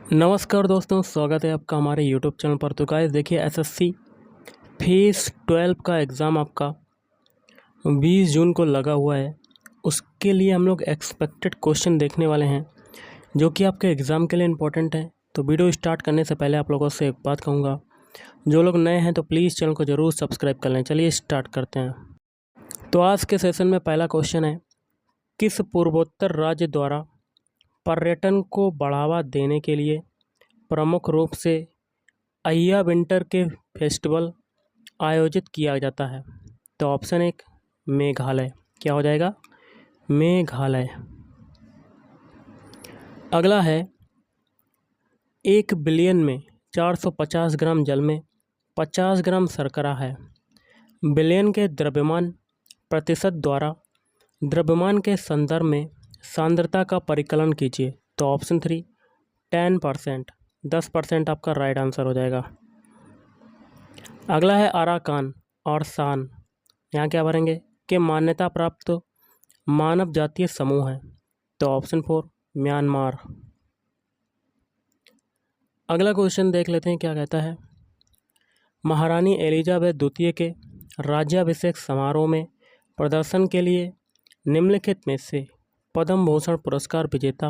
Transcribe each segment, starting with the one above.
नमस्कार दोस्तों, स्वागत है आपका हमारे यूट्यूब चैनल पर। तो गाइस देखिए, एसएससी फेज़ 12 का एग्ज़ाम आपका 20 जून को लगा हुआ है। उसके लिए हम लोग एक्सपेक्टेड क्वेश्चन देखने वाले हैं जो कि आपके एग्ज़ाम के लिए इम्पोर्टेंट है। तो वीडियो स्टार्ट करने से पहले आप लोगों से एक बात कहूँगा, जो लोग नए हैं तो प्लीज़ चैनल को ज़रूर सब्सक्राइब कर लें। चलिए स्टार्ट करते हैं। तो आज के सेशन में पहला क्वेश्चन है, किस पूर्वोत्तर राज्य द्वारा पर्यटन को बढ़ावा देने के लिए प्रमुख रूप से अय्या विंटर के फेस्टिवल आयोजित किया जाता है? तो ऑप्शन एक मेघालय। क्या हो जाएगा? मेघालय। अगला है, 1 बिलियन में 450 ग्राम जल में 50 ग्राम शर्करा है। बिलियन के द्रव्यमान प्रतिशत द्वारा द्रव्यमान के संदर्भ में सांद्रता का परिकलन कीजिए। तो ऑप्शन 3 10%। 10% आपका राइट आंसर हो जाएगा। अगला है, अराकान और शान, यहाँ क्या भरेंगे कि मान्यता प्राप्त मानव जातीय समूह है। तो ऑप्शन 4 म्यांमार। अगला क्वेश्चन देख लेते हैं क्या कहता है। महारानी एलिजाबेथ द्वितीय के राज्याभिषेक समारोह में प्रदर्शन के लिए निम्नलिखित में से पद्म भूषण पुरस्कार विजेता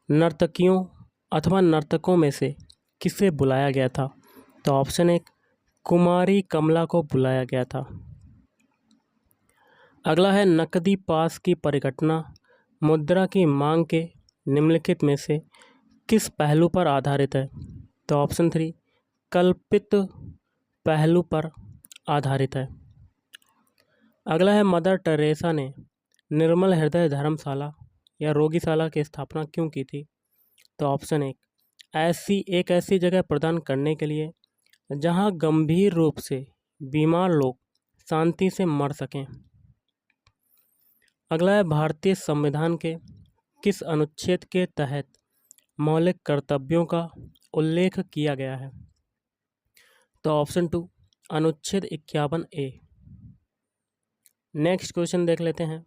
नर्तकियों अथवा नर्तकों में से किसे बुलाया गया था? तो ऑप्शन 1 कुमारी कमला को बुलाया गया था। अगला है, नकदी पास की परिघटना मुद्रा की मांग के निम्नलिखित में से किस पहलू पर आधारित है? तो ऑप्शन 3 कल्पित पहलू पर आधारित है। अगला है, मदर टेरेसा ने निर्मल हृदय धर्मशाला या रोगीशाला की स्थापना क्यों की थी? तो ऑप्शन 1 ऐसी जगह प्रदान करने के लिए जहां गंभीर रूप से बीमार लोग शांति से मर सकें। अगला है, भारतीय संविधान के किस अनुच्छेद के तहत मौलिक कर्तव्यों का उल्लेख किया गया है? तो ऑप्शन 2 अनुच्छेद 51A। नेक्स्ट क्वेश्चन देख लेते हैं।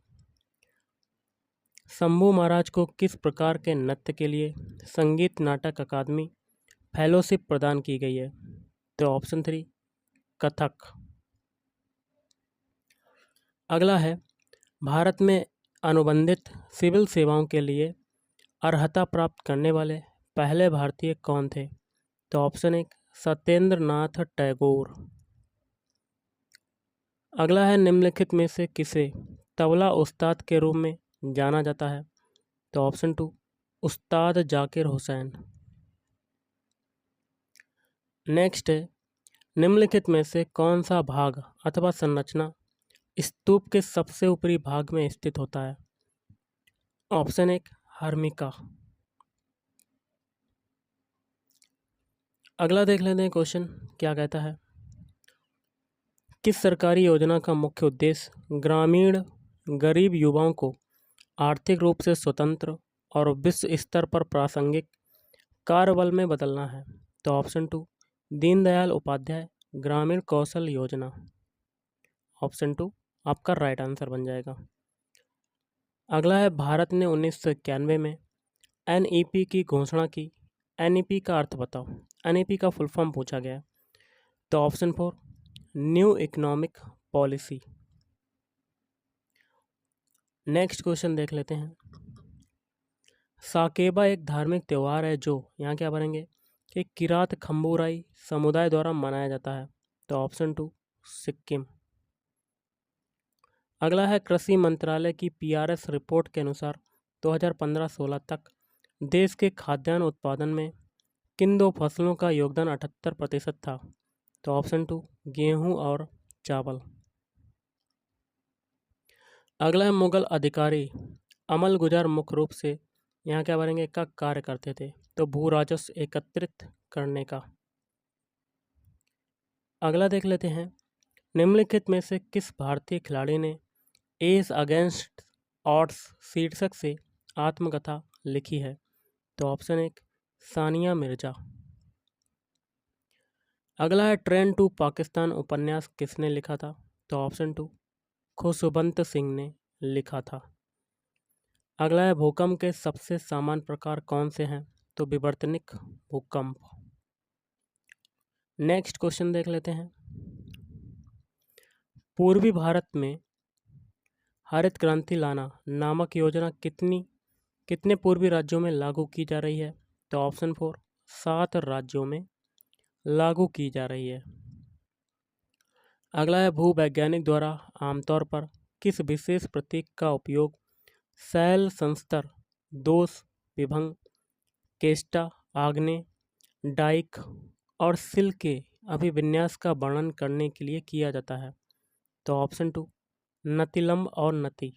शंभू महाराज को किस प्रकार के नृत्य के लिए संगीत नाटक अकादमी फेलोशिप प्रदान की गई है? तो ऑप्शन 3 कथक। अगला है, भारत में अनुबंधित सिविल सेवाओं के लिए अर्हता प्राप्त करने वाले पहले भारतीय कौन थे? तो ऑप्शन 1 सत्येंद्र नाथ टैगोर। अगला है, निम्नलिखित में से किसे तबला उस्ताद के रूप में जाना जाता है? तो ऑप्शन 2 उस्ताद जाकिर हुसैन। नेक्स्ट है, निम्नलिखित में से कौन सा भाग अथवा संरचना स्तूप के सबसे ऊपरी भाग में स्थित होता है? ऑप्शन 1 हर्मिका। अगला देख लेते हैं क्वेश्चन क्या कहता है। किस सरकारी योजना का मुख्य उद्देश्य ग्रामीण गरीब युवाओं को आर्थिक रूप से स्वतंत्र और विश्व स्तर पर प्रासंगिक कार्यबल में बदलना है? तो ऑप्शन 2 दीनदयाल उपाध्याय ग्रामीण कौशल योजना। ऑप्शन 2 आपका राइट आंसर बन जाएगा। अगला है, भारत ने 1991 में एनईपी की घोषणा की। एनईपी का अर्थ बताओ। एनईपी का फुल फॉर्म पूछा गया। तो option 4 new economic policy. Next question देख लेते हैं। साकेबा एक धार्मिक त्यौहार है जो यहाँ क्या भरेंगे कि किरात खम्बुराई समुदाय द्वारा मनाया जाता है। तो ऑप्शन 2 सिक्किम। अगला है, कृषि मंत्रालय की पीआरएस रिपोर्ट के अनुसार 2015-16 तक देश के खाद्यान्न उत्पादन में किन दो फसलों का योगदान 78% था? तो ऑप्शन 2 गेहूं और चावल। अगला है, मुगल अधिकारी अमल गुजार मुख्य रूप से यहाँ क्या भरेंगे का कार्य करते थे? तो भू राजस्व एकत्रित करने का। अगला देख लेते हैं, निम्नलिखित में से किस भारतीय खिलाड़ी ने एस अगेंस्ट ऑड्स शीर्षक से आत्मकथा लिखी है? तो ऑप्शन 1 सानिया मिर्जा। अगला है, ट्रेन टू पाकिस्तान उपन्यास किसने लिखा था? तो ऑप्शन 2 खुशवंत सिंह ने लिखा था। अगला है, भूकंप के सबसे सामान्य प्रकार कौन से हैं? तो विवर्तनिक भूकंप। नेक्स्ट क्वेश्चन देख लेते हैं। पूर्वी भारत में हरित क्रांति लाना नामक योजना कितने पूर्वी राज्यों में लागू की जा रही है? तो ऑप्शन 4 7 राज्यों में लागू की जा रही है। अगला है भूवैज्ञानिक द्वारा आमतौर पर किस विशेष प्रतीक का उपयोग शैल संस्तर, दोष, विभंग, केष्टा, आग्नेय, डाइक और सिल के अभिविन्यास का वर्णन करने के लिए किया जाता है? तो ऑप्शन 2 नतिलंब और नति।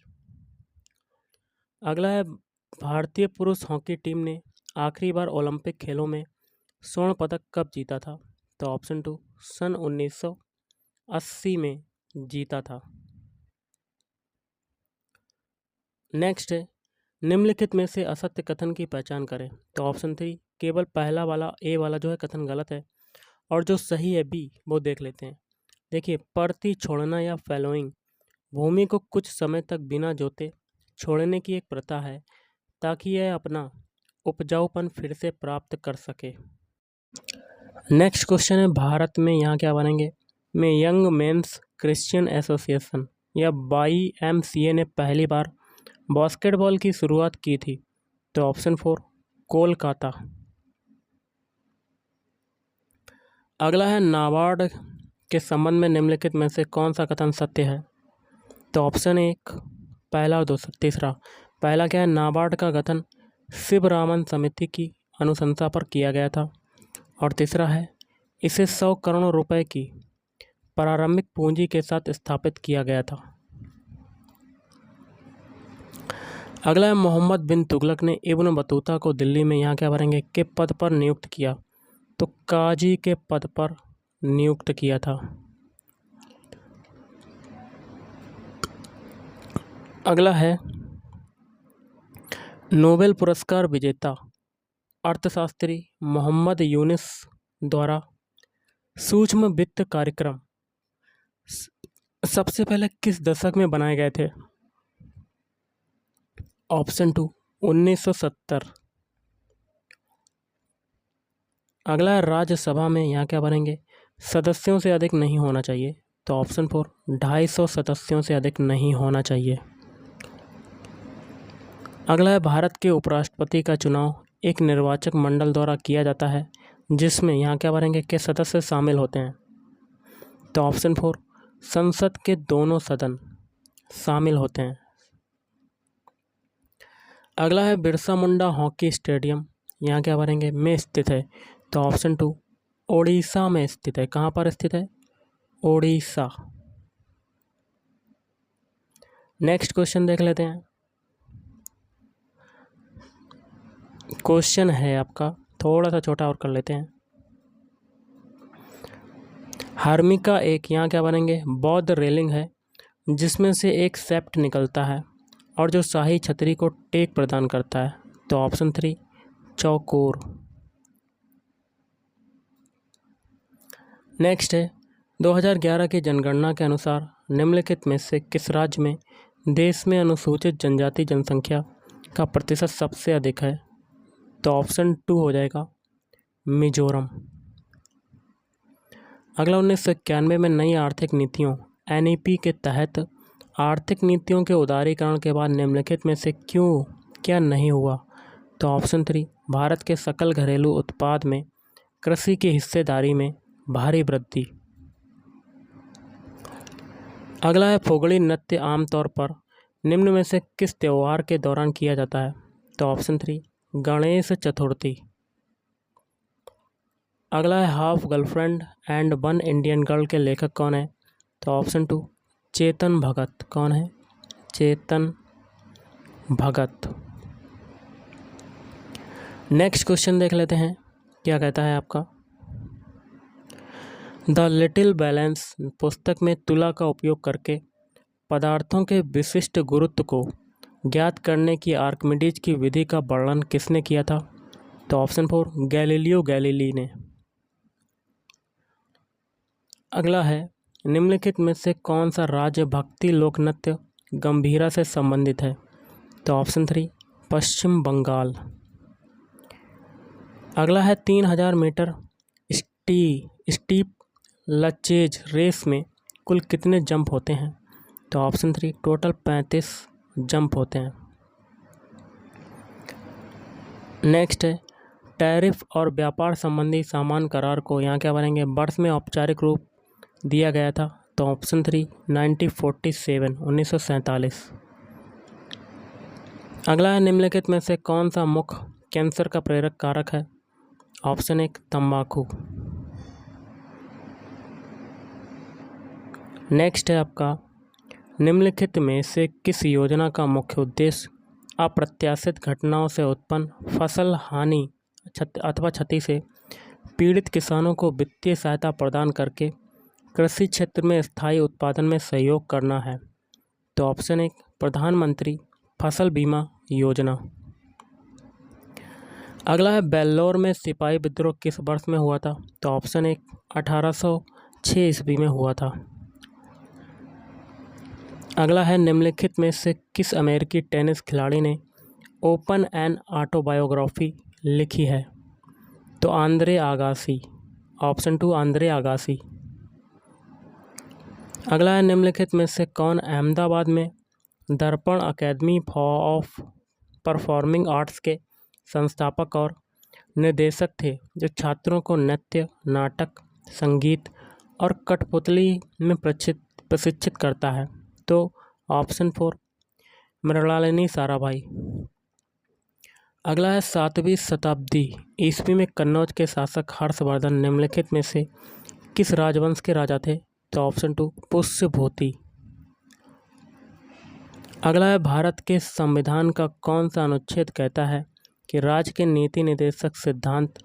अगला है भारतीय पुरुष हॉकी टीम ने आखिरी बार ओलंपिक खेलों में स्वर्ण पदक कब जीता था? तो ऑप्शन 2 सन 1980 में जीता था। नेक्स्ट है निम्नलिखित में से असत्य कथन की पहचान करें। तो ऑप्शन 3 केवल पहला वाला ए वाला जो है कथन गलत है, और जो सही है बी वो देख लेते हैं। देखिए, परती छोड़ना या फैलोइंग भूमि को कुछ समय तक बिना जोते छोड़ने की एक प्रथा है ताकि यह अपना उपजाऊपन फिर से प्राप्त कर सके। नेक्स्ट क्वेश्चन है भारत में यहाँ क्या बनेंगे में यंग मेंस क्रिश्चियन एसोसिएशन या YMCA ने पहली बार बास्केटबॉल की शुरुआत की थी? तो ऑप्शन 4 कोलकाता। अगला है नाबार्ड के संबंध में निम्नलिखित में से कौन सा कथन सत्य है? तो ऑप्शन 1 पहला और तीसरा। पहला क्या है, नाबार्ड का गठन शिवरामन समिति की अनुशंसा पर किया गया था, और तीसरा है इसे 100 करोड़ रुपए की प्रारंभिक पूंजी के साथ स्थापित किया गया था। अगला है मोहम्मद बिन तुगलक ने इब्न बतूता को दिल्ली में यहाँ क्या भरेंगे के पद पर नियुक्त किया? तो काजी के पद पर नियुक्त किया था। अगला है नोबेल पुरस्कार विजेता अर्थशास्त्री मोहम्मद यूनुस द्वारा सूक्ष्म वित्त कार्यक्रम सबसे पहले किस दशक में बनाए गए थे? ऑप्शन 2 1970। अगला राज्यसभा में यहाँ क्या बनेंगे सदस्यों से अधिक नहीं होना चाहिए? तो ऑप्शन 4 250 सदस्यों से अधिक नहीं होना चाहिए। अगला है भारत के उपराष्ट्रपति का चुनाव एक निर्वाचक मंडल द्वारा किया जाता है जिसमें यहाँ क्या बनेंगे के सदस्य शामिल होते हैं? तो ऑप्शन 4 संसद के दोनों सदन शामिल होते हैं। अगला है बिरसा मुंडा हॉकी स्टेडियम यहाँ क्या भरेंगे में स्थित है? तो ऑप्शन 2 ओडिशा में स्थित है। कहाँ पर स्थित है? ओडिशा। नेक्स्ट क्वेश्चन देख लेते हैं। क्वेश्चन है आपका थोड़ा सा छोटा और कर लेते हैं। हार्मिका एक यहाँ क्या बनेंगे बौद्ध रेलिंग है जिसमें से एक सेप्ट निकलता है और जो शाही छतरी को टेक प्रदान करता है। तो ऑप्शन 3 चौकोर। नेक्स्ट है 2011 की जनगणना के अनुसार निम्नलिखित में से किस राज्य में देश में अनुसूचित जनजाति जनसंख्या का प्रतिशत सबसे अधिक है? तो ऑप्शन 2 हो जाएगा मिजोरम। अगला 1991 में नई आर्थिक नीतियों NEP के तहत आर्थिक नीतियों के उदारीकरण के बाद निम्नलिखित में से क्या नहीं हुआ? तो ऑप्शन 3 भारत के सकल घरेलू उत्पाद में कृषि की हिस्सेदारी में भारी वृद्धि। अगला है फोगड़ी नृत्य आमतौर पर निम्न में से किस त्यौहार के दौरान किया जाता है? तो ऑप्शन 3 गणेश चतुर्थी। अगला है half girlfriend and one Indian girl के लेखक कौन है? तो ऑप्शन 2 चेतन भगत। कौन है? चेतन भगत। नेक्स्ट क्वेश्चन देख लेते हैं क्या कहता है आपका। द लिटिल बैलेंस पुस्तक में तुला का उपयोग करके पदार्थों के विशिष्ट गुरुत्व को ज्ञात करने की आर्किमिडीज की विधि का वर्णन किसने किया था? तो ऑप्शन 4 गैलीलियो गैलीली ने। अगला है निम्नलिखित में से कौन सा राज्य भक्ति लोक नृत्य गंभीरा से संबंधित है? तो ऑप्शन 3 पश्चिम बंगाल। अगला है 3000 मीटर स्टीप लचेज रेस में कुल कितने जंप होते हैं? तो ऑप्शन 3 टोटल 35 जंप होते हैं। नेक्स्ट है टैरिफ और व्यापार संबंधी सामान करार को यहाँ क्या बनेंगे वर्ष में औपचारिक रूप दिया गया था? तो ऑप्शन 3 1947। अगला है निम्नलिखित में से कौन सा मुख्य कैंसर का प्रेरक कारक है? ऑप्शन 1 तंबाकू। नेक्स्ट है आपका निम्नलिखित में से किस योजना का मुख्य उद्देश्य अप्रत्याशित घटनाओं से उत्पन्न फसल हानि अथवा क्षति से पीड़ित किसानों को वित्तीय सहायता प्रदान करके कृषि क्षेत्र में स्थायी उत्पादन में सहयोग करना है? तो ऑप्शन 1 प्रधानमंत्री फसल बीमा योजना। अगला है बेल्लोर में सिपाही विद्रोह किस वर्ष में हुआ था? तो ऑप्शन 1 1806 ईस्वी में हुआ था। अगला है निम्नलिखित में से किस अमेरिकी टेनिस खिलाड़ी ने ओपन एन ऑटोबायोग्राफी लिखी है? तो आंद्रे आगासी। Option 2 Andre आगासी। अगला है निम्नलिखित में से कौन अहमदाबाद में दर्पण अकेडमी ऑफ परफॉर्मिंग आर्ट्स के संस्थापक और निर्देशक थे जो छात्रों को नृत्य, नाटक, संगीत और कठपुतली में प्रशिक्षित करता है? तो ऑप्शन 4 मृणालिनी साराभाई। अगला है 7वीं शताब्दी ईस्वी में कन्नौज के शासक हर्षवर्धन निम्नलिखित में से किस राजवंश के राजा थे? तो ऑप्शन 2 पुष्यभूति। अगला है भारत के संविधान का कौन सा अनुच्छेद कहता है कि राज्य के नीति निर्देशक सिद्धांत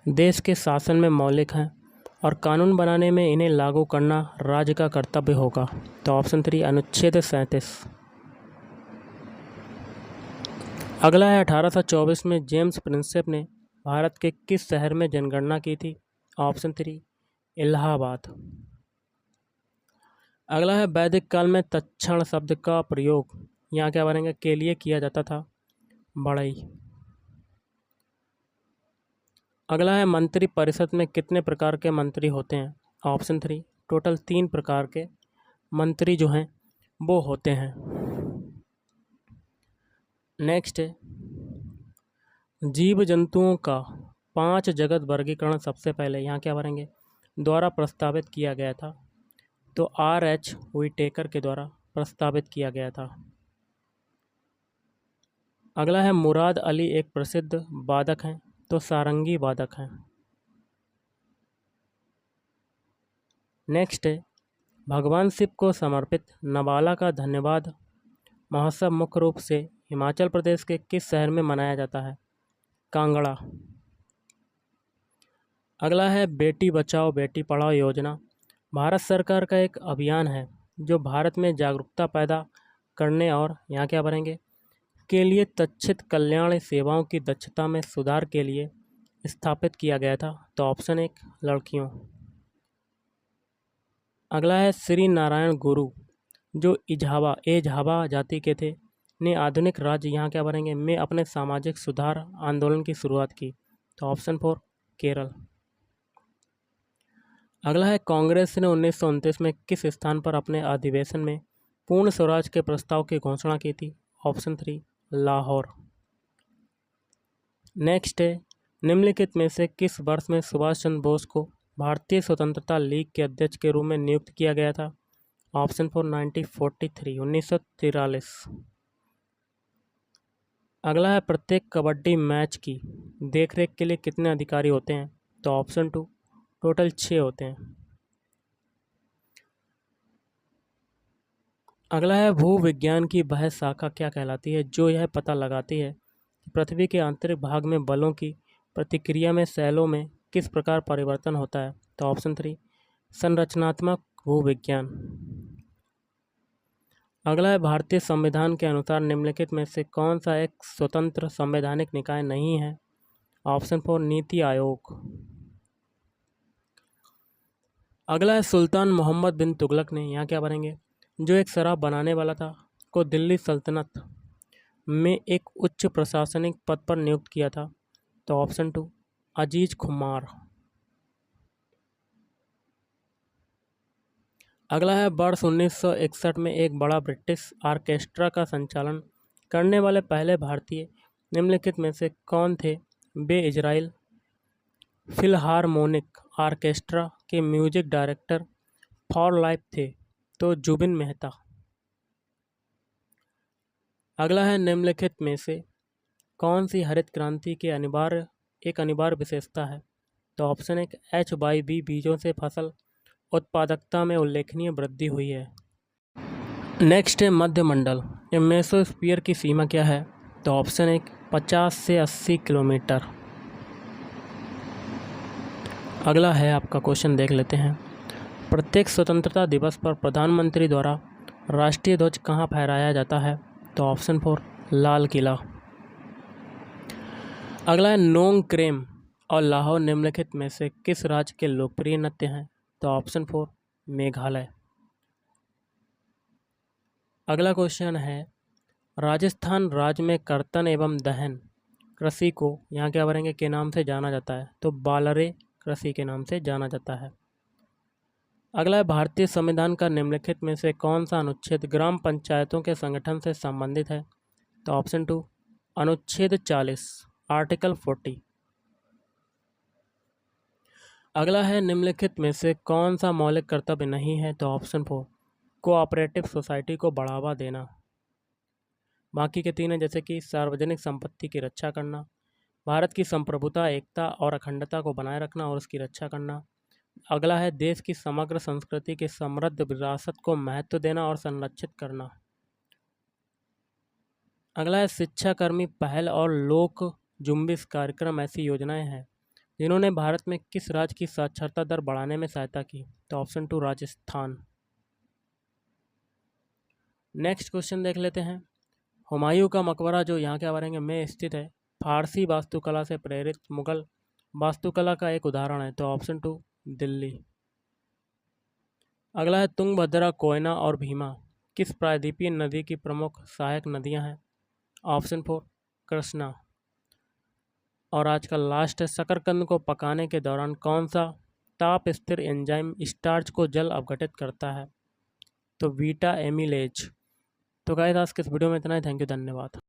देश के शासन में मौलिक हैं और कानून बनाने में इन्हें लागू करना राज्य का कर्तव्य होगा? तो ऑप्शन 3 अनुच्छेद 37। अगला है 1824 में जेम्स प्रिंसेप ने भारत के किस शहर में जनगणना की थी? ऑप्शन 3 इलाहाबाद। अगला है वैदिक काल में तक्षण शब्द का प्रयोग यहाँ क्या बनेंगे के लिए किया जाता था? बढ़ई। अगला है मंत्री परिषद में कितने प्रकार के मंत्री होते हैं? ऑप्शन 3 टोटल 3 प्रकार के मंत्री जो हैं वो होते हैं। नेक्स्ट है जीव जंतुओं का 5 जगत वर्गीकरण सबसे पहले यहाँ क्या बनेंगे द्वारा प्रस्तावित किया गया था? तो R.H. व्हिटेकर के द्वारा प्रस्तावित किया गया था। अगला है मुराद अली एक प्रसिद्ध वादक हैं? तो सारंगी वादक हैं। नेक्स्ट है भगवान शिव को समर्पित नवाला का धन्यवाद महोत्सव मुख्य रूप से हिमाचल प्रदेश के किस शहर में मनाया जाता है? कांगड़ा। अगला है बेटी बचाओ बेटी पढ़ाओ योजना भारत सरकार का एक अभियान है जो भारत में जागरूकता पैदा करने और यहाँ क्या बनेंगे के लिए तक्षित कल्याण सेवाओं की दक्षता में सुधार के लिए स्थापित किया गया था? तो ऑप्शन 1 लड़कियों। अगला है श्री नारायण गुरु जो एझावा जाति के थे ने आधुनिक राज्य यहाँ क्या बनेंगे में अपने सामाजिक सुधार आंदोलन की शुरुआत की? तो ऑप्शन 4 केरल। अगला है कांग्रेस ने 1929 में किस स्थान पर अपने अधिवेशन में पूर्ण स्वराज के प्रस्ताव की घोषणा की थी? ऑप्शन 3 लाहौर। नेक्स्ट है निम्नलिखित में से किस वर्ष में सुभाष चंद्र बोस को भारतीय स्वतंत्रता लीग के अध्यक्ष के रूप में नियुक्त किया गया था? ऑप्शन 4 1943। अगला है प्रत्येक कबड्डी मैच की देखरेख के लिए कितने अधिकारी होते हैं? तो ऑप्शन 2 टोटल 6 होते हैं। अगला है भूविज्ञान की वह शाखा क्या कहलाती है जो यह पता लगाती है कि पृथ्वी के आंतरिक भाग में बलों की प्रतिक्रिया में शैलों में किस प्रकार परिवर्तन होता है? तो ऑप्शन 3 संरचनात्मक भूविज्ञान। अगला है भारतीय संविधान के अनुसार निम्नलिखित में से कौन सा एक स्वतंत्र संवैधानिक निकाय नहीं है? ऑप्शन 4 नीति आयोग। अगला है सुल्तान मोहम्मद बिन तुगलक ने यहाँ क्या बनेंगे जो एक शराब बनाने वाला था को दिल्ली सल्तनत में एक उच्च प्रशासनिक पद पर नियुक्त किया था? तो ऑप्शन 2 अजीज खुमार। अगला है वर्ष 1961 में एक बड़ा ब्रिटिश ऑर्केस्ट्रा का संचालन करने वाले पहले भारतीय निम्नलिखित में से कौन थे? वे इजराइल फिलहार्मोनिक ऑर्केस्ट्रा के म्यूजिक डायरेक्टर फॉर लाइफ थे, तो जुबिन मेहता। अगला है निम्नलिखित में से कौन सी हरित क्रांति के अनिवार्य विशेषता है? तो ऑप्शन 1 HYV बीजों से फसल उत्पादकता में उल्लेखनीय वृद्धि हुई है। नेक्स्ट है मध्यमंडल। ये मेसोस्फीयर की सीमा क्या है? तो ऑप्शन 1 50 से 80 किलोमीटर। अगला है आपका क्वेश्चन, देख लेते हैं। प्रत्येक स्वतंत्रता दिवस पर प्रधानमंत्री द्वारा राष्ट्रीय ध्वज कहाँ फहराया जाता है? तो ऑप्शन 4 लाल किला। अगला है नोंग क्रेम और लाहौर निम्नलिखित में से किस राज्य के लोकप्रिय नृत्य हैं? तो ऑप्शन 4 मेघालय। अगला क्वेश्चन है, राजस्थान राज्य में कर्तन एवं दहन कृषि को यहाँ क्या बोलेंगे के नाम से जाना जाता है? तो बालरे कृषि के नाम से जाना जाता है। अगला है, भारतीय संविधान का निम्नलिखित में से कौन सा अनुच्छेद ग्राम पंचायतों के संगठन से संबंधित है? तो ऑप्शन 2 अनुच्छेद 40 आर्टिकल 40। अगला है, निम्नलिखित में से कौन सा मौलिक कर्तव्य नहीं है? तो ऑप्शन 4 कोऑपरेटिव सोसाइटी को बढ़ावा देना। बाकी के 3 है, जैसे कि सार्वजनिक संपत्ति की रक्षा करना, भारत की संप्रभुता, एकता और अखंडता को बनाए रखना और उसकी रक्षा करना। अगला है, देश की समग्र संस्कृति की समृद्ध विरासत को महत्व देना और संरक्षित करना। अगला है, शिक्षाकर्मी पहल और लोक जुम्बिश कार्यक्रम ऐसी योजनाएं हैं जिन्होंने भारत में किस राज्य की साक्षरता दर बढ़ाने में सहायता की? तो ऑप्शन 2 राजस्थान। नेक्स्ट क्वेश्चन देख लेते हैं। हुमायूं का मकबरा जो यहाँ क्या बोलेंगे में स्थित है, फारसी वास्तुकला से प्रेरित मुगल वास्तुकला का एक उदाहरण है। तो ऑप्शन 2 दिल्ली। अगला है, तुंगभद्रा, कोयना और भीमा किस प्रायद्वीपीय नदी की प्रमुख सहायक नदियाँ हैं? ऑप्शन 4 कृष्णा। और आज का लास्ट है, शकरकंद को पकाने के दौरान कौन सा ताप स्थिर एंजाइम स्टार्च को जल अपघटित करता है? तो बीटा एमिलेज। तो गाइस आज के इस वीडियो में इतना ही। थैंक यू, धन्यवाद।